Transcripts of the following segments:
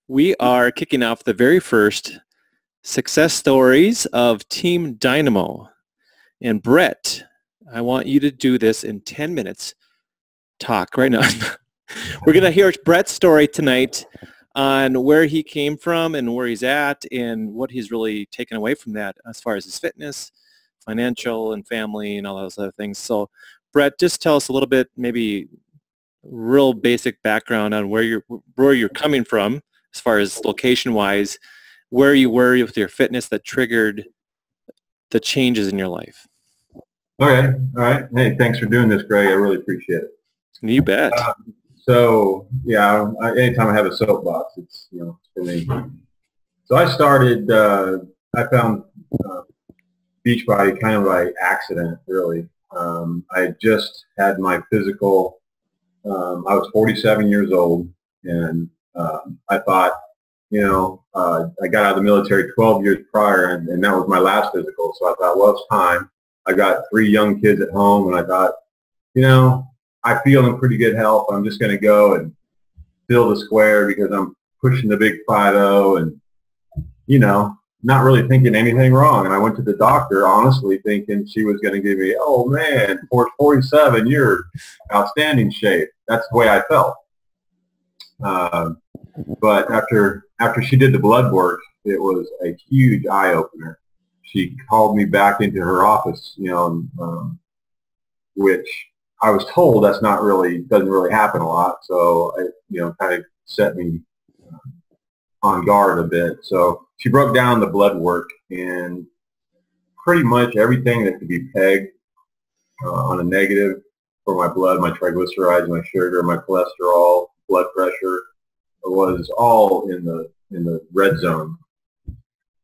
We are kicking off the very first success stories of Team DynaMo. And Brett, I want you to do this in 10 minutes. Talk right now. We're going to hear Brett's story tonight on where he came from and where he's at and what he's really taken away from that as far as his fitness, financial, and family and all those other things. So, Brett, just tell us a little bit, maybe real basic background on where you're coming from as far as location-wise, where you were with your fitness that triggered the changes in your life. Okay. All right. Hey, thanks for doing this, Greg. I really appreciate it. You bet. Anytime I have a soapbox, it's for me. So I started. I found Beachbody kind of by accident, really. I had just had my physical. I was 47 years old, and I thought, I got out of the military 12 years prior, and that was my last physical. So I thought, well, it's time. I got 3 young kids at home, and I thought, I feel in pretty good health. I'm just going to go and fill the square because I'm pushing the big 5-0 and, not really thinking anything wrong. And I went to the doctor, honestly thinking she was going to give me, oh, man, for 47, you're outstanding shape. That's the way I felt. But after she did the blood work, it was a huge eye-opener. She called me back into her office, which I was told doesn't really happen a lot. So it, kind of set me on guard a bit. So she broke down the blood work, and pretty much everything that could be pegged on a negative for my blood, my triglycerides, my sugar, my cholesterol, blood pressure, was all in the red zone.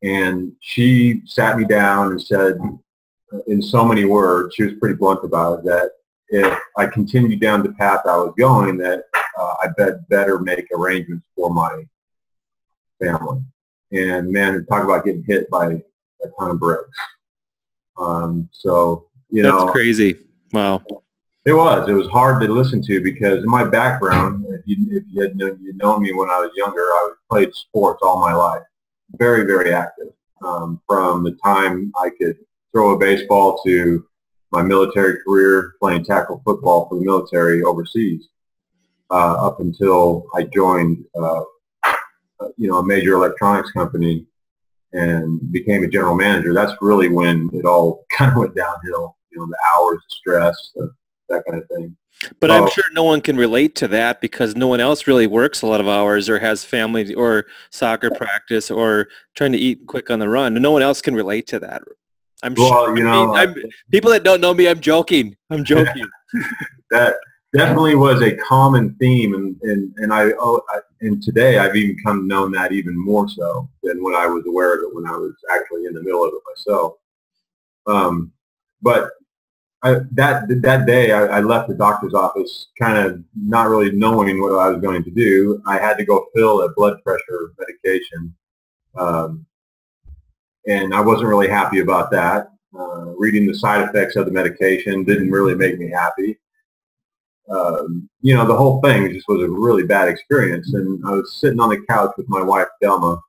And she sat me down and said, in so many words, she was pretty blunt about it, that if I continued down the path I was going, that I better make arrangements for my family. And man, talk about getting hit by a ton of bricks. That's crazy. Wow. It was hard to listen to because in my background, if you'd known me when I was younger, I played sports all my life. Very, very active. From the time I could throw a baseball to my military career playing tackle football for the military overseas, up until I joined, a major electronics company and became a general manager. That's really when it all kind of went downhill. The hours, the stress, that kind of thing. But I'm sure no one can relate to that because no one else really works a lot of hours or has family or soccer practice or trying to eat quick on the run. No one else can relate to that. I'm sure. People that don't know me, I'm joking. That definitely was a common theme, and today I've even come to know that even more so than when I was aware of it when I was actually in the middle of it myself. But that day, I left the doctor's office kind of not really knowing what I was going to do. I had to go fill a blood pressure medication, and I wasn't really happy about that. Reading the side effects of the medication didn't really make me happy. The whole thing just was a really bad experience. And I was sitting on the couch with my wife, Delma,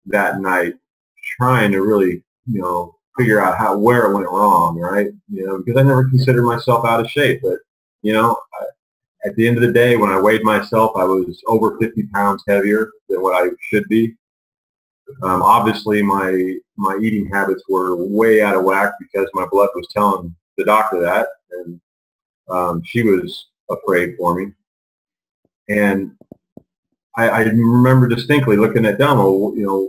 that night, trying to really, figure out where it went wrong, right? Because I never considered myself out of shape. But, at the end of the day, when I weighed myself, I was over 50 pounds heavier than what I should be. Obviously, my eating habits were way out of whack because my blood was telling the doctor that, and she was afraid for me. And I remember distinctly looking at Delma,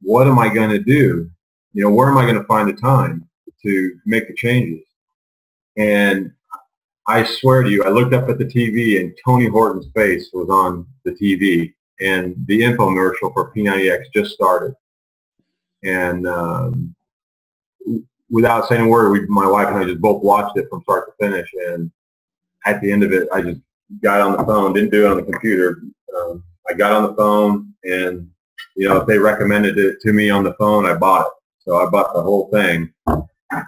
what am I going to do? Where am I going to find the time to make the changes? And I swear to you, I looked up at the TV and Tony Horton's face was on the TV, and the infomercial for P90X just started. And without saying a word, my wife and I just both watched it from start to finish. And at the end of it, I just got on the phone, didn't do it on the computer. I got on the phone, and if they recommended it to me on the phone, I bought it. So I bought the whole thing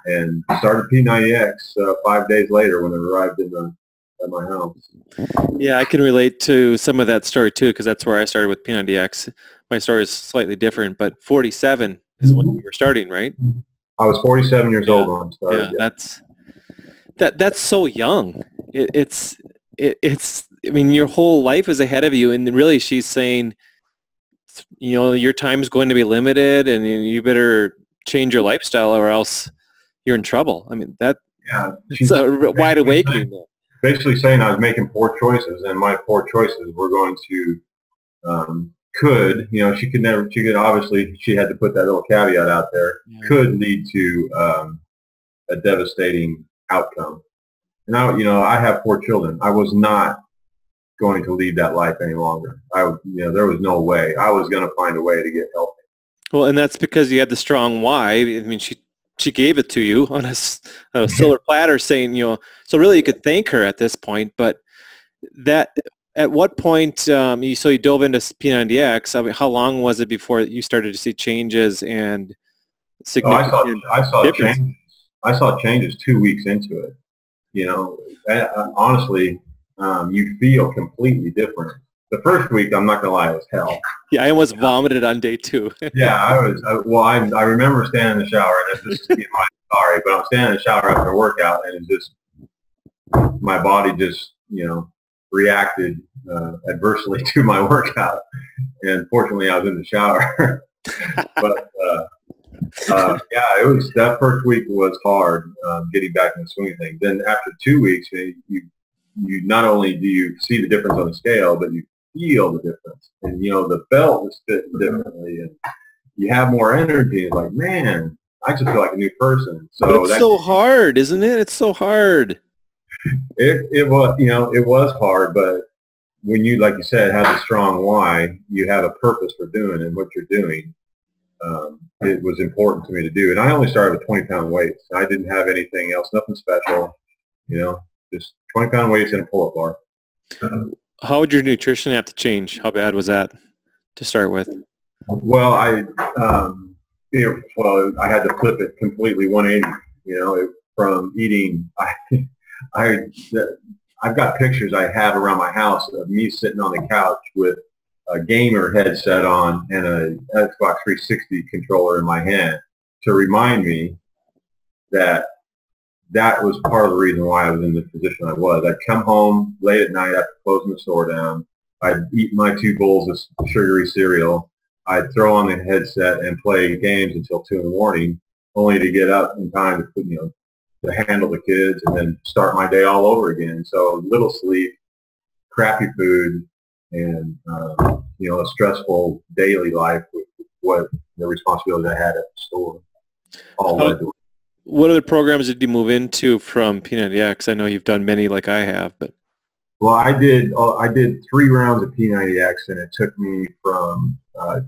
and started P90X 5 days later when it arrived in the at my house. Yeah, I can relate to some of that story too, because that's where I started with P90X. My story is slightly different, but 47 is when you were starting, right? I was 47 years old when I started. Yeah, that's so young. It's I mean, your whole life is ahead of you, and really, she's saying, you know, your time is going to be limited, and you better change your lifestyle, or else you're in trouble. I mean, it's a wide awakening. Basically saying I was making poor choices, and my poor choices were going to she could obviously, she had to put that little caveat out there, could lead to a devastating outcome. And I have 4 children. I was not going to lead that life any longer. There was no way. I was going to find a way to get healthy. Well, and that's because you had the strong why. I mean, she gave it to you on a silver platter, saying, so really you could thank her at this point. But at what point, so you dove into P90X, I mean, how long was it before you started to see changes and significant differences? I saw changes 2 weeks into it. Honestly, you feel completely different. The first week, I'm not going to lie, it was hell. Yeah, I almost vomited on day 2. Yeah, I remember standing in the shower, and this is sorry, but I'm standing in the shower after a workout, and my body just, reacted adversely to my workout. And fortunately, I was in the shower. But it was, that first week was hard, getting back in the swing of things. Then after 2 weeks, you not only do you see the difference on the scale, but you feel the difference. And the belt is fitting differently, and you have more energy. It's like, man, I just feel like a new person. So it's so hard, isn't it? It's so hard. It was, it was hard, but when you, like you said, have a strong why, you have a purpose for doing and what you're doing. It was important to me to do. And I only started with 20-pound weights. I didn't have anything else, nothing special, just 20-pound weights and a pull-up bar. How would your nutrition have to change? How bad was that to start with? Well, I had to flip it completely 180, from eating. I've got pictures I have around my house of me sitting on the couch with a gamer headset on and a Xbox 360 controller in my hand to remind me that was part of the reason why I was in the position I was. I'd come home late at night after closing the store down. I'd eat my 2 bowls of sugary cereal. I'd throw on the headset and play games until 2 in the morning, only to get up in time to to handle the kids and then start my day all over again. So little sleep, crappy food, and a stressful daily life with what the responsibility I had at the store. What other programs did you move into from P90X? I know you've done many like I have, but I did 3 rounds of P90X, and it took me from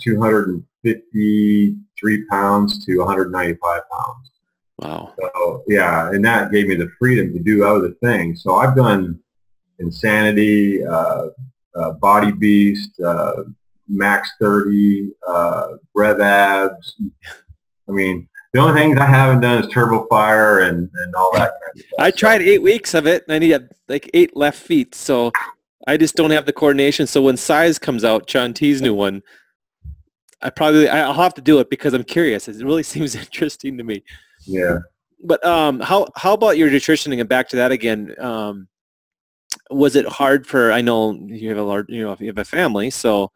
253 pounds to 195 pounds. Wow. So, yeah, and that gave me the freedom to do other things. So I've done Insanity, Body Beast, Max 30, Rev Abs. I mean, the only things I haven't done is Turbo Fire and all that kind of stuff. I tried 8 weeks of it, and I need like 8 left feet, so I just don't have the coordination. So when Size comes out, John T's new one, I'll have to do it because I'm curious. It really seems interesting to me. Yeah. But how about your nutrition? And back to that again. Was it hard I know you have if you have a family, so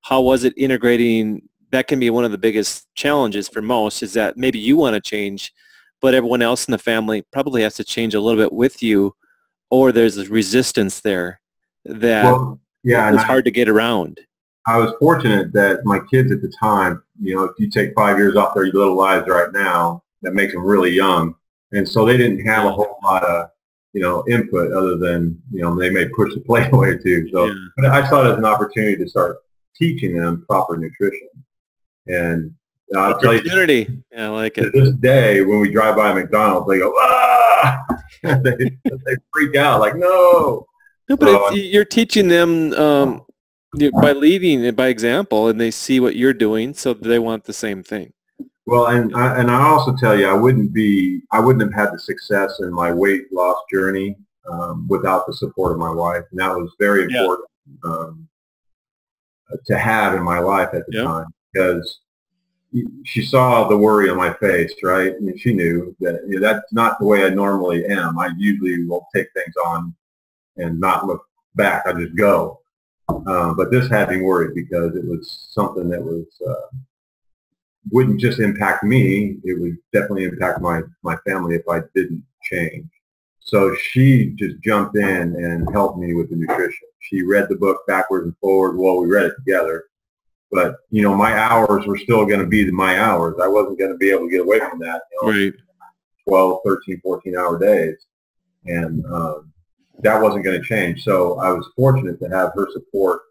how was it integrating? That can be one of the biggest challenges for most, is that maybe you want to change, but everyone else in the family probably has to change a little bit with you, or there's a resistance there that it's hard to get around. I was fortunate that my kids at the time, if you take 5 years off their little lives right now, that makes them really young. And so they didn't have a whole lot of, input other than, they may push the plate away too. So but I saw it as an opportunity to start teaching them proper nutrition. And I'll tell you, I like it. To this day, when we drive by McDonald's, they go, ah! they freak out like, no. No, but you're teaching them by leading it by example, and they see what you're doing, so they want the same thing. Well, and I also tell you, I wouldn't have had the success in my weight loss journey without the support of my wife. And that was very important to have in my life at the time, because she saw the worry on my face, right? I mean, she knew that that's not the way I normally am. I usually will take things on and not look back. I just go. But this had me worried because it was something that was wouldn't just impact me. It would definitely impact my family if I didn't change. So she just jumped in and helped me with the nutrition. She read the book backwards and forward. Well, we read it together. But, my hours were still going to be my hours. I wasn't going to be able to get away from that. Right. 12, 13, 14-hour days. And that wasn't going to change. So I was fortunate to have her support.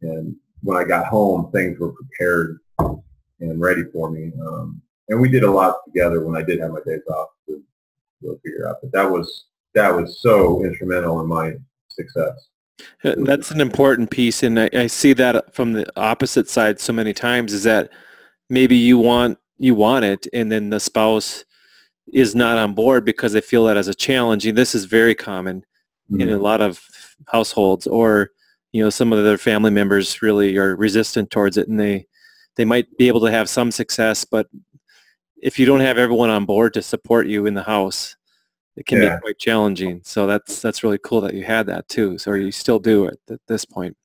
And when I got home, things were prepared and ready for me. And we did a lot together when I did have my days off to figure out. But that was so instrumental in my success. That's an important piece, and I see that from the opposite side so many times, is that maybe you want it, and then the spouse is not on board because they feel that as a challenge. And this is very common in a lot of households, or some of their family members really are resistant towards it, and they might be able to have some success, but if you don't have everyone on board to support you in the house, it can be quite challenging. So that's really cool that you had that too. So you still do it at this point.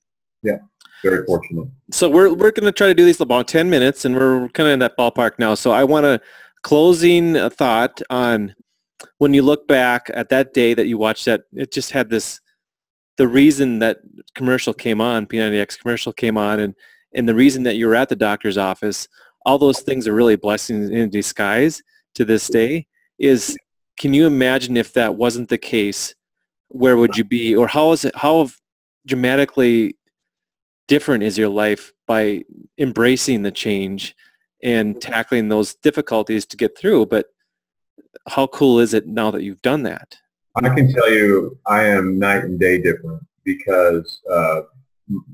Yeah, very fortunate. So we're going to try to do these about 10 minutes, and we're kind of in that ballpark now. So I want a closing thought on when you look back at that day that you watched that. It just had the reason that commercial came on, P90X commercial came on, and the reason that you were at the doctor's office. All those things are really blessings in disguise to this day. Can you imagine if that wasn't the case, where would you be? Or how dramatically different is your life by embracing the change and tackling those difficulties to get through? But how cool is it now that you've done that? I can tell you I am night and day different, because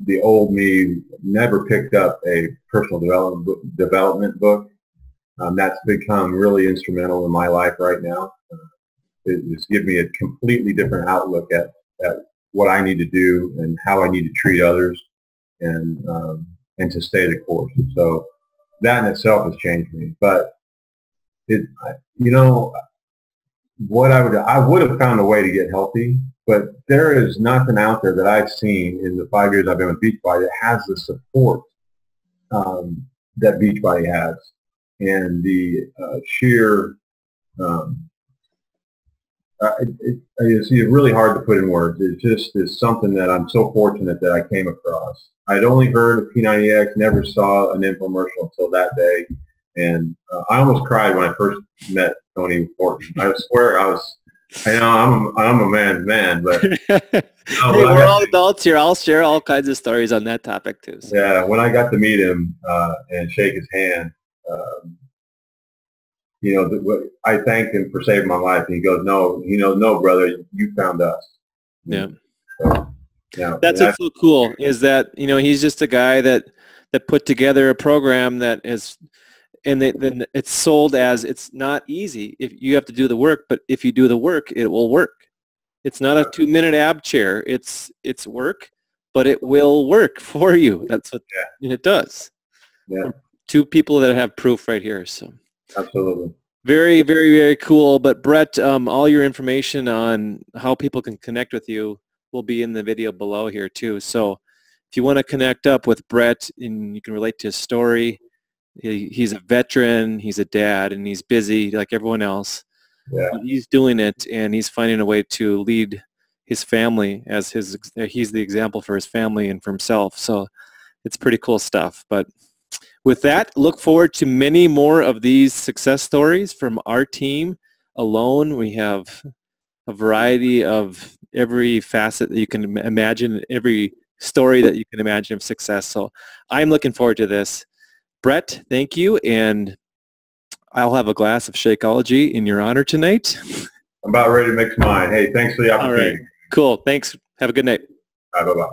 the old me never picked up a personal development book. That's become really instrumental in my life right now. It's given me a completely different outlook at what I need to do and how I need to treat others, and to stay the course. So that in itself has changed me. But what I would have found a way to get healthy, but there is nothing out there that I've seen in the 5 years I've been with Beachbody that has the support that Beachbody has, and the sheer it's really hard to put in words. It just is something that I'm so fortunate that I came across. I'd only heard of P90X, never saw an infomercial until that day, and I almost cried when I first met Tony Horton. I swear I'm a man's man, but hey, we're all adults here. I'll share all kinds of stories on that topic too. So. Yeah, when I got to meet him and shake his hand, I thanked him for saving my life, and he goes, no, brother, you found us. Yeah. So, that's what's so cool, is that, he's just a guy that put together a program that is, and then it's sold as it's not easy. If you have to do the work, but if you do the work, it will work. It's not a 2-minute ab chair. It's work, but it will work for you. That's what it does. Yeah. 2 people that have proof right here. So. Absolutely. Very, very, very cool. But Brett, all your information on how people can connect with you will be in the video below here too. So if you want to connect up with Brett and you can relate to his story, he's a veteran, he's a dad, and he's busy like everyone else. Yeah. But he's doing it, and he's finding a way to lead his family as he's the example for his family and for himself. So it's pretty cool stuff. But with that, look forward to many more of these success stories from our team alone. We have a variety of every facet that you can imagine, every story that you can imagine of success. So I'm looking forward to this. Brett, thank you, and I'll have a glass of Shakeology in your honor tonight. I'm about ready to mix mine. Hey, thanks for the opportunity. All right. Cool. Thanks. Have a good night. Bye-bye.